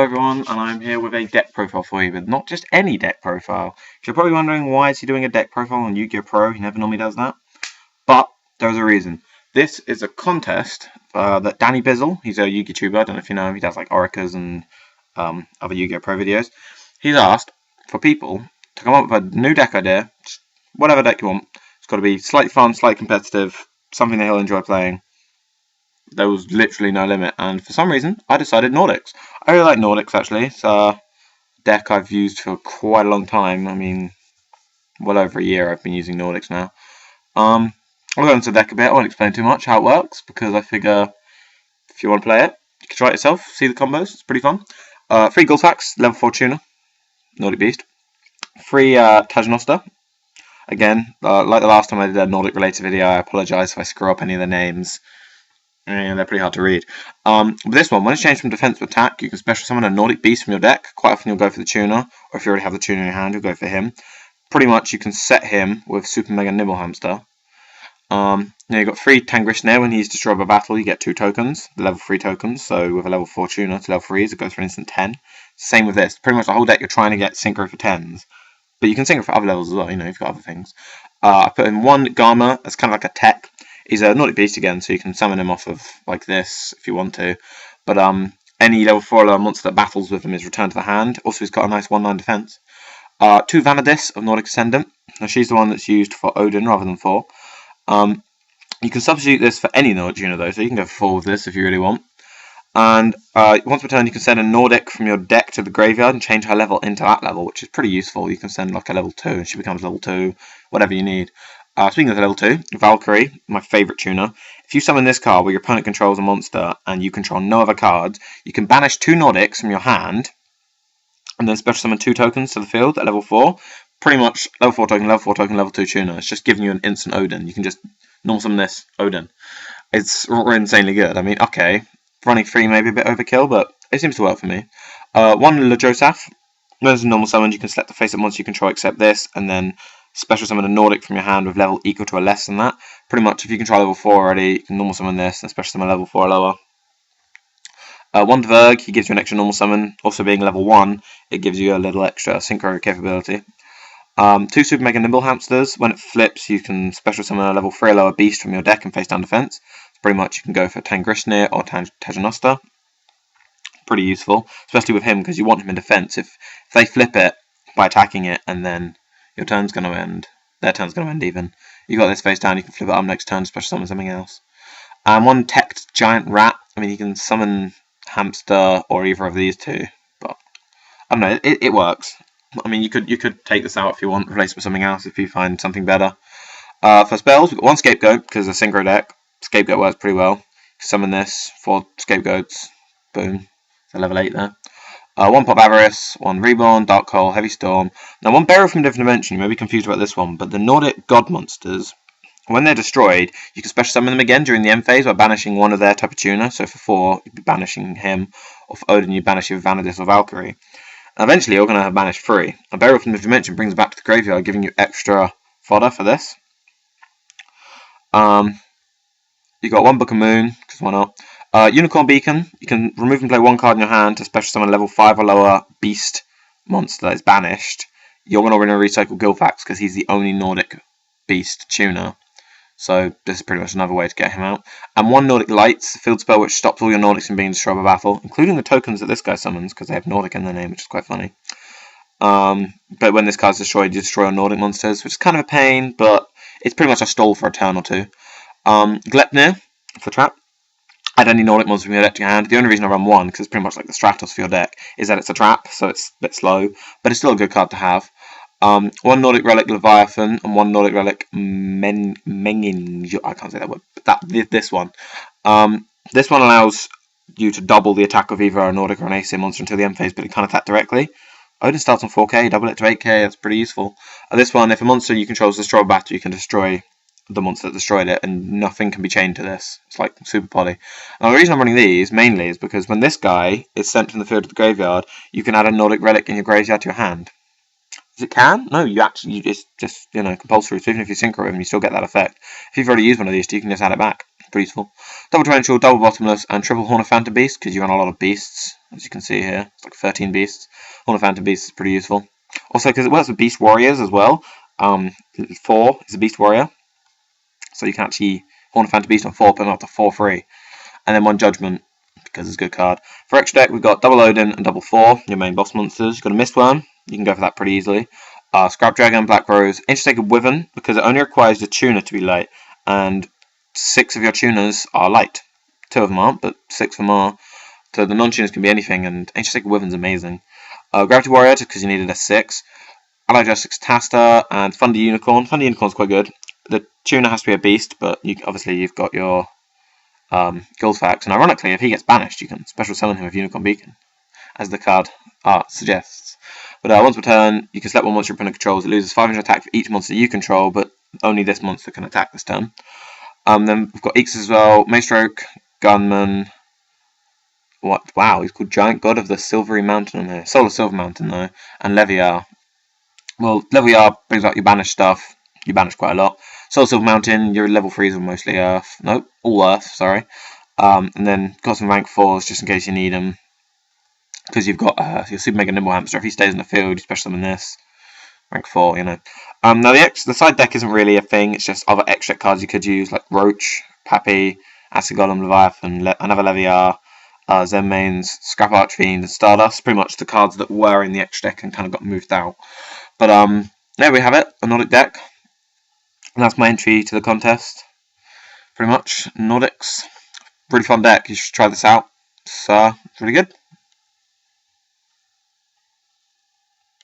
everyone, and I'm here with a deck profile for you, but not just any deck profile. You're probably wondering why is he doing a deck profile on Yu-Gi-Oh! Pro. He never normally does that. But there's a reason. This is a contest that dannybizal, he's a Yu-Gi tuber, I don't know if you know him, he does like Oricas and other Yu-Gi-Oh! Pro videos. He's asked for people to come up with a new deck idea, just whatever deck you want. It's got to be slightly fun, slightly competitive, something that he'll enjoy playing. There was literally no limit, and for some reason I decided Nordics. I really like Nordics actually. It's a deck I've used for quite a long time. I mean, well over a year I've been using Nordics now. I'll go into the deck a bit. I won't explain too much how it works because I figure if you want to play it, you can try it yourself, see the combos, it's pretty fun. 3 Gulfax, level 4 tuner, Nordic Beast. 3 Tajanosta. Again, like the last time I did a Nordic related video, I apologise if I screw up any of the names. And they're pretty hard to read. But this one, when it's changed from defense to attack, you can special summon a Nordic Beast from your deck. Quite often you'll go for the tuner, or if you already have the tuner in your hand, you'll go for him. Pretty much you can set him with Super Mega Nibble Hamster. Now you've got 3 Tangrishne. When he's destroyed by battle, you get 2 tokens, the level 3 tokens. So with a level 4 tuner to level 3s, it goes for an instant 10. Same with this. Pretty much the whole deck you're trying to get synchro for 10s. But you can synchro for other levels as well, you know, you've got other things. I put in 1 Garma as kind of like a tech. He's a Nordic Beast again, so you can summon him off of like this if you want to. But any level 4 level monster that battles with him is returned to the hand. Also, he's got a nice 1/9 defense. 2 Vanadis of Nordic Ascendant. Now, she's the one that's used for Odin rather than 4. You can substitute this for any Nordic tuner though, so you can go for 4 with this if you really want. And once per turn, you can send a Nordic from your deck to the graveyard and change her level into that level, which is pretty useful. You can send like a level 2 and she becomes level 2, whatever you need. Speaking of level 2, Valkyrie, my favourite tuner. If you summon this card where your opponent controls a monster and you control no other cards, you can banish 2 Nordics from your hand and then special summon 2 tokens to the field at level 4. Pretty much level 4 token, level 4 token, level 2 tuner. It's just giving you an instant Odin. You can just normal summon this Odin. It's insanely good. I mean, okay, running 3 may be a bit overkill, but it seems to work for me. 1 Lajosaf. When it's a normal summon, you can select the face of monster you control except this, and then special summon a Nordic from your hand with level equal to or less than that. Pretty much, if you control level 4 already, you can normal summon this and special summon level 4 or lower. 1 Dverg, he gives you an extra normal summon. Also being level 1, it gives you a little extra synchro capability. 2 Super Mega Nimble Hamsters. When it flips, you can special summon a level 3 or lower beast from your deck and face down defense. So pretty much, you can go for Tangrishne or Tajanosta. Pretty useful, especially with him because you want him in defense. If they flip it by attacking it and then your turn's going to end. Their turn's going to end even. You got this face down, you can flip it up next turn, special summon something else. 1 Teched Giant Rat. I mean, you can summon Hamster or either of these two, but I don't know, it works. I mean, you could take this out if you want, replace it with something else if you find something better. For spells, we've got 1 Scapegoat because it's a synchro deck. Scapegoat works pretty well. Summon this, 4 Scapegoats, boom. So level 8 there. 1 Pop Avarice, 1 Reborn, Dark Hole, Heavy Storm. Now 1 Burial from a Different Dimension, you may be confused about this one, but the Nordic God monsters, when they're destroyed, you can special summon them again during the end phase by banishing one of their type of tuner. So for 4, you'd be banishing him, or for Odin, you'd banish him with Vanadis or Valkyrie. And eventually, you're going to have banished 3. A Burial from a Different Dimension brings it back to the graveyard, giving you extra fodder for this. You got 1 Book of Moon, because why not? Unicorn Beacon, you can remove and play 1 card in your hand to special summon a level 5 or lower beast monster that is banished. You're going to recycle Gulfax because he's the only Nordic beast tuner. So this is pretty much another way to get him out. And 1 Nordic Lights, a field spell which stops all your Nordics from being destroyed by battle, including the tokens that this guy summons because they have Nordic in their name, which is quite funny. But when this card's destroyed, you destroy all Nordic monsters, which is kind of a pain, but it's pretty much a stall for a turn or 2. Glepnir for trap. Add any Nordic monster from your deck to your hand. The only reason I run 1, because it's pretty much like the Stratos for your deck, is that it's a trap, so it's a bit slow, but it's still a good card to have. 1 Nordic Relic Leviathan and 1 Nordic Relic Mengin. I can't say that word. But this one. This one allows you to double the attack of either a Nordic or an AC monster until the end phase, but it can't attack directly. Odin starts on 4k, double it to 8k, that's pretty useful. This one, if a monster you control is destroyed by battle, you can destroy the monster that destroyed it, and nothing can be chained to this. It's like super poly. Now the reason I'm running these mainly is because when this guy is sent from the field to the graveyard, you can add a Nordic relic in your graveyard to your hand. Is it can? No, it's just compulsory. So even if you synchro with him, you still get that effect. If you've already used one of these two, you can just add it back. Pretty useful. Double torrential, double bottomless, and triple horn of phantom beast because you run a lot of beasts. as you can see here. It's like 13 beasts. Horn of Phantom Beast is pretty useful. Also, because it works with Beast Warriors as well. 4 is a Beast Warrior. So you can actually Horn of Phantom Beast on 4, put them up to 4-3. And then 1 Judgment, because it's a good card. For extra deck, we've got double Odin and double 4, your main boss monsters. You've got a Mistworm, you can go for that pretty easily. Scrap Dragon, Black Rose, Ancient Sacred Wyvern, because it only requires your tuner to be light. And 6 of your tuners are light. 2 of them aren't, but 6 of them are. So the non-tuners can be anything, and Ancient Sacred Wyvern's amazing. Gravity Warrior, just because you needed a 6. Allied Justice Taster, and Thunder Unicorn. Thunder Unicorn's quite good. The tuner has to be a beast, but obviously you've got your Guildfax, and ironically, if he gets banished, you can special summon him with Unicorn Beacon, as the card art suggests. But once per turn, you can select 1 monster your opponent controls. It loses 500 attack for each monster you control, but only this monster can attack this turn. Then we've got Ix as well, Maestroke, Gunman. Wow, he's called Giant God of the Silvery Mountain on here. Solar Silver Mountain though, and Leviar. Well, Leviar brings out your banished stuff. You banish quite a lot. Solar Silver Mountain, your level 3s are mostly Earth. Nope, all Earth, sorry. And then got some rank 4s just in case you need them. Because you've got your Super Mega Nimble Hamster. If he stays in the field, you special summon this. Rank 4, you know. Now the side deck isn't really a thing. It's just other extra cards you could use, like Roach, Pappy, Acid Golem, Leviathan, another Leviar, Zenmains, Scrap Archfiend, and Stardust. Pretty much the cards that were in the extra deck and kind of got moved out. But there we have it, a Nordic deck. And that's my entry to the contest. Pretty much, Nordics. Really fun deck. You should try this out. It's really good.